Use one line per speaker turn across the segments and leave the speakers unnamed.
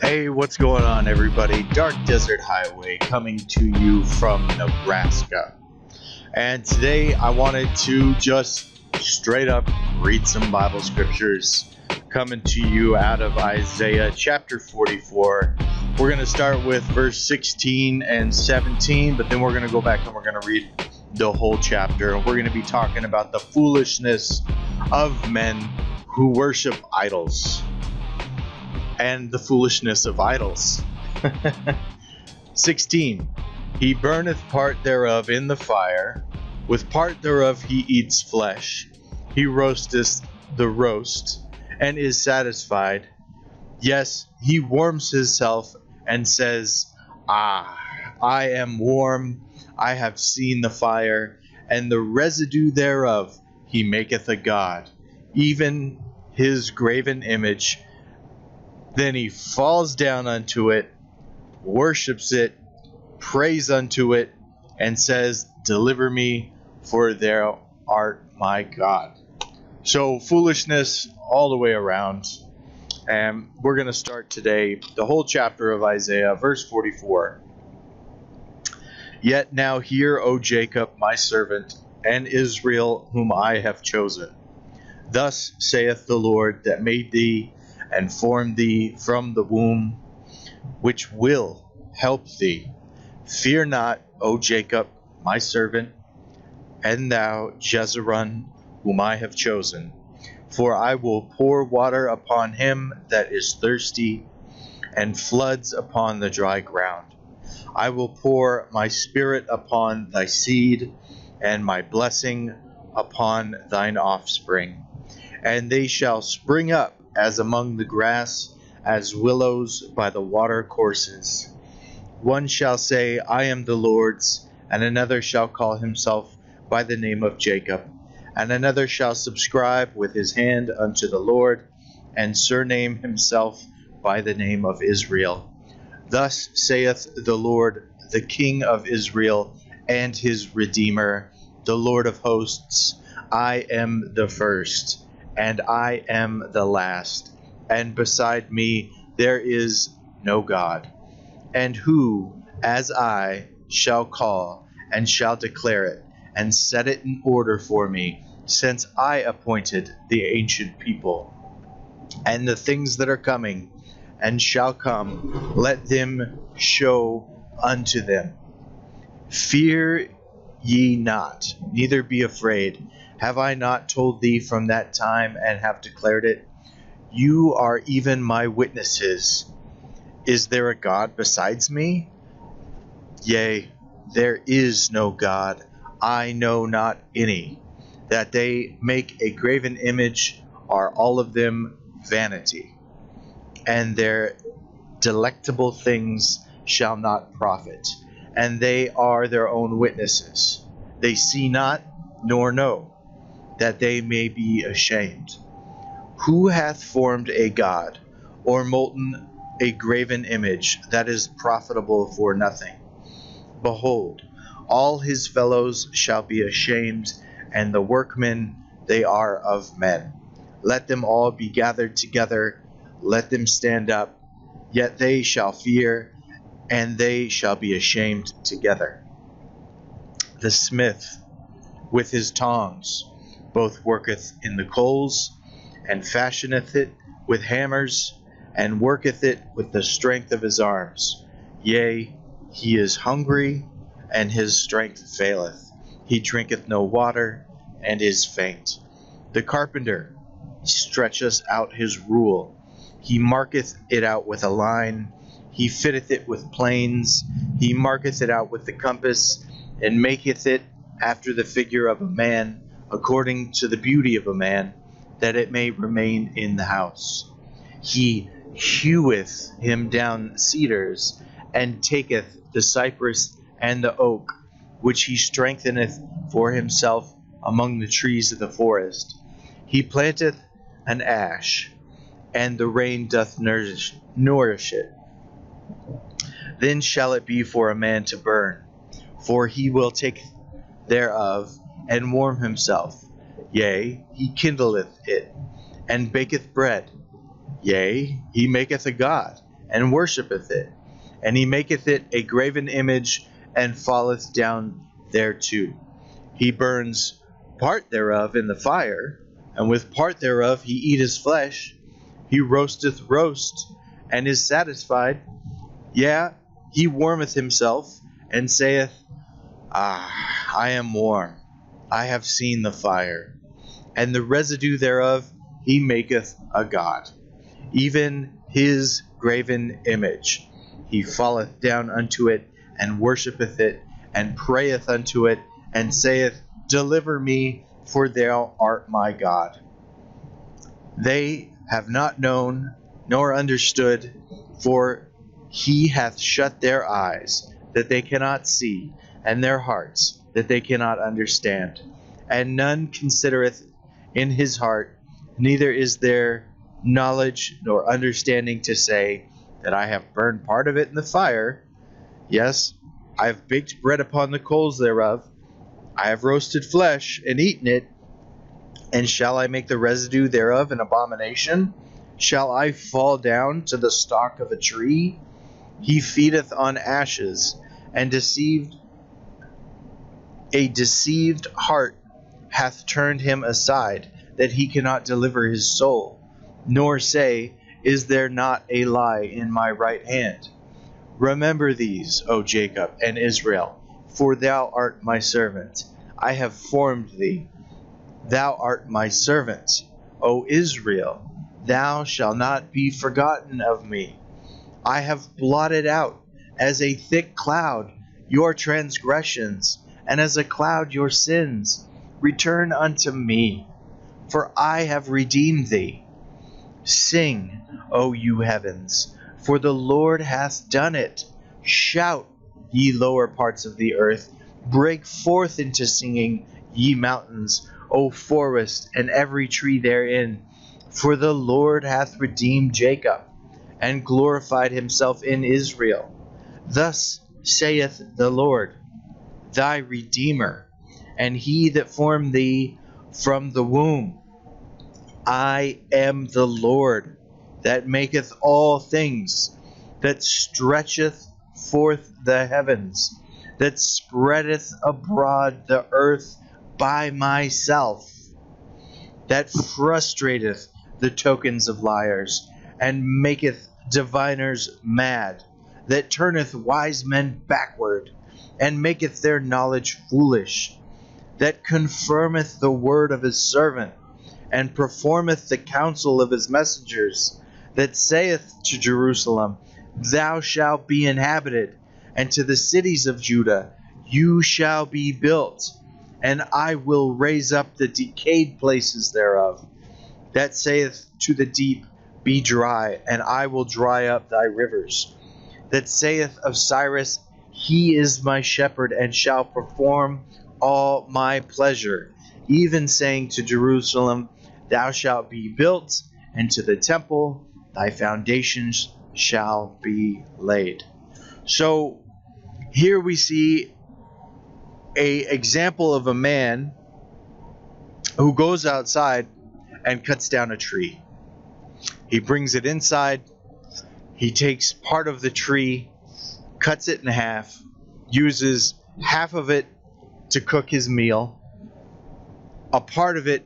Hey, what's going on, everybody? Dark Desert Highway coming to you from Nebraska. And today I wanted to just straight up read some Bible scriptures coming to you out of Isaiah chapter 44. We're going to start with verse 16 and 17, but then we're going to go back and we're going to read the whole chapter. We're going to be talking about the foolishness of men who worship idols. And the foolishness of idols. 16. He burneth part thereof in the fire, with part thereof he eats flesh. He roasteth the roast, and is satisfied. Yes, he warms himself, and says, I am warm, I have seen the fire, and the residue thereof he maketh a god, even his graven image. Then he falls down unto it, worships it, prays unto it, and says, Deliver me, for thou art my God. So foolishness all the way around. And we're going to start today the whole chapter of Isaiah, verse 44. Yet now hear, O Jacob, my servant, and Israel, whom I have chosen. Thus saith the Lord that made thee, and formed thee from the womb, which will help thee. Fear not, O Jacob, my servant, and thou, Jezreel, whom I have chosen. For I will pour water upon him that is thirsty, and floods upon the dry ground. I will pour my spirit upon thy seed, and my blessing upon thine offspring. And they shall spring up as among the grass, as willows by the water courses. One shall say, I am the Lord's, and another shall call himself by the name of Jacob. And another shall subscribe with his hand unto the Lord, and surname himself by the name of Israel. Thus saith the Lord, the King of Israel, and his Redeemer, the Lord of hosts, I am the first, and I am the last, and beside me there is no God. And who, as I, shall call, and shall declare it, and set it in order for me, since I appointed the ancient people. And the things that are coming, and shall come, let them show unto them. Fear ye not, neither be afraid. Have I not told thee from that time, and have declared it? You are even my witnesses. Is there a God besides me? Yea, there is no God, I know not any. That they make a graven image are all of them vanity, and their delectable things shall not profit, and they are their own witnesses. They see not, nor know, that they may be ashamed. Who hath formed a god, or molten a graven image that is profitable for nothing? Behold, all his fellows shall be ashamed, and the workmen they are of men. Let them all be gathered together, let them stand up, yet they shall fear, and they shall be ashamed together. The smith with his tongs both worketh in the coals, and fashioneth it with hammers, and worketh it with the strength of his arms. Yea, he is hungry, and his strength faileth. He drinketh no water, and is faint. The carpenter stretcheth out his rule. He marketh it out with a line. He fitteth it with planes. He marketh it out with the compass, and maketh it after the figure of a man, according to the beauty of a man, that it may remain in the house. He heweth him down cedars, and taketh the cypress and the oak, which he strengtheneth for himself among the trees of the forest. He planteth an ash, and the rain doth nourish it. Then shall it be for a man to burn, for he will take thereof, and warm himself. Yea, he kindleth it, and baketh bread. Yea, he maketh a god, and worshippeth it. And he maketh it a graven image, and falleth down thereto. He burns part thereof in the fire, and with part thereof he eateth flesh. He roasteth roast, and is satisfied. Yea, he warmeth himself, and saith, I am warm. I have seen the fire. And the residue thereof he maketh a god, even his graven image. He falleth down unto it, and worshippeth it, and prayeth unto it, and saith, Deliver me, for thou art my God. They have not known, nor understood, for he hath shut their eyes, that they cannot see, and their hearts, that they cannot understand. And none considereth in his heart, neither is there knowledge nor understanding to say, that I have burned part of it in the fire. Yes, I have baked bread upon the coals thereof. I have roasted flesh and eaten it. And shall I make the residue thereof an abomination? Shall I fall down to the stalk of a tree? He feedeth on ashes, and a deceived heart hath turned him aside, that he cannot deliver his soul, nor say, Is there not a lie in my right hand? Remember these, O Jacob and Israel, for thou art my servant. I have formed thee. Thou art my servant, O Israel. Thou shalt not be forgotten of me. I have blotted out as a thick cloud your transgressions, and as a cloud your sins. Return unto me, for I have redeemed thee. Sing, O you heavens, for the Lord hath done it. Shout, ye lower parts of the earth. Break forth into singing, ye mountains, O forest, and every tree therein. For the Lord hath redeemed Jacob, and glorified himself in Israel. Thus saith the Lord, thy Redeemer, and he that formed thee from the womb. I am the Lord, that maketh all things, that stretcheth forth the heavens, that spreadeth abroad the earth by myself, that frustrateth the tokens of liars, and maketh diviners mad, that turneth wise men backward, and maketh their knowledge foolish, that confirmeth the word of his servant, and performeth the counsel of his messengers, that saith to Jerusalem, Thou shalt be inhabited, and to the cities of Judah, You shall be built, and I will raise up the decayed places thereof, that saith to the deep, Be dry, and I will dry up thy rivers, that saith of Cyrus, He is my shepherd, and shall perform all my pleasure, even saying to Jerusalem, Thou shalt be built, and to the temple thy foundations shall be laid. So here we see a example of a man who goes outside and cuts down a tree. He brings it inside. He takes part of the tree, cuts it in half, uses half of it to cook his meal, a part of it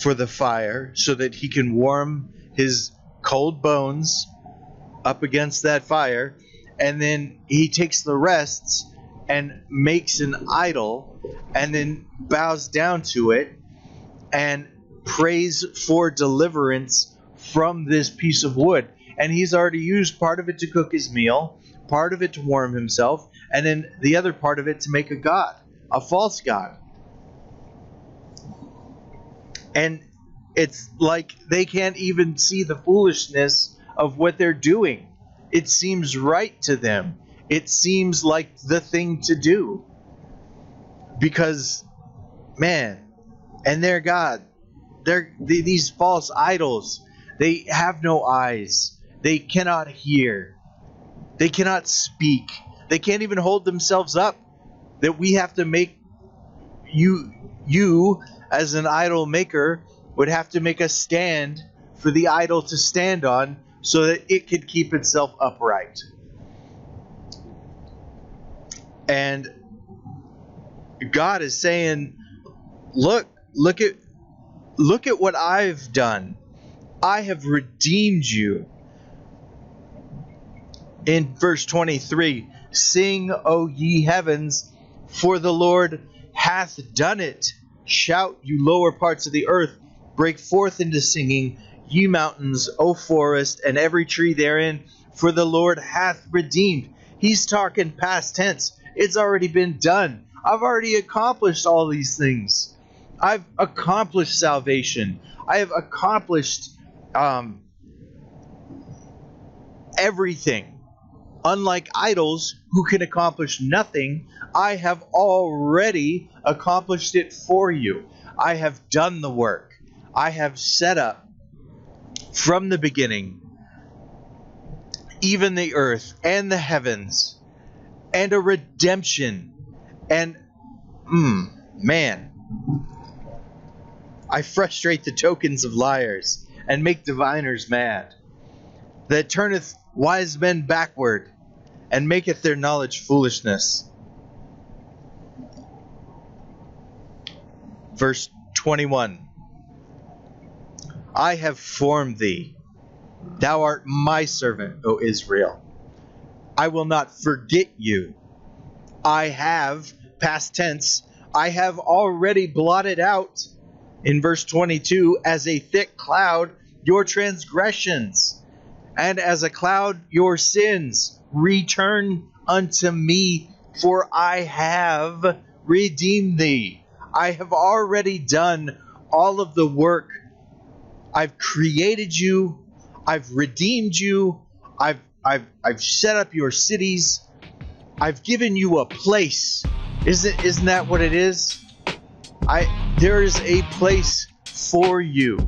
for the fire so that he can warm his cold bones up against that fire, and then he takes the rests and makes an idol and then bows down to it and prays for deliverance from this piece of wood. And he's already used part of it to cook his meal, part of it to warm himself, and then the other part of it to make a god, a false god. And it's like they can't even see the foolishness of what they're doing. It seems right to them. It seems like the thing to do. Because, man, and their God, these false idols, they have no eyes. They cannot hear. They cannot speak. They can't even hold themselves up. That we have to make you as an idol maker would have to make a stand for the idol to stand on so that it could keep itself upright. And God is saying, look at what I've done. I have redeemed you. In verse 23, sing, O ye heavens, for the Lord hath done it. Shout, you lower parts of the earth. Break forth into singing, ye mountains, O forest, and every tree therein, for the Lord hath redeemed. He's talking past tense. It's already been done. I've already accomplished all these things. I've accomplished salvation. I have accomplished everything. Unlike idols who can accomplish nothing, I have already accomplished it for you. I have done the work. I have set up from the beginning even the earth and the heavens, and a redemption. And man, I frustrate the tokens of liars and make diviners mad, that turneth wise men backward and maketh their knowledge foolishness. Verse 21. I have formed thee. Thou art my servant, O Israel. I will not forget you. I have, past tense, I have already blotted out, in verse 22, as a thick cloud, your transgressions, and as a cloud, your sins. Return unto me, for I have redeemed thee. I have already done all of the work. I've created you. I've redeemed you. I've set up your cities. I've given you a place. Isn't that what it is? There is a place for you.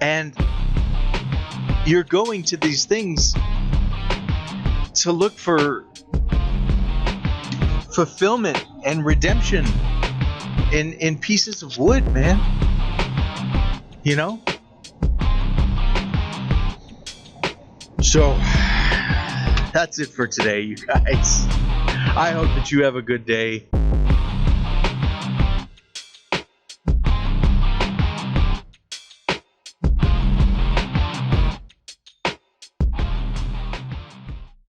And you're going to these things to look for fulfillment and redemption in pieces of wood, man. You know? So that's it for today, you guys. I hope that you have a good day.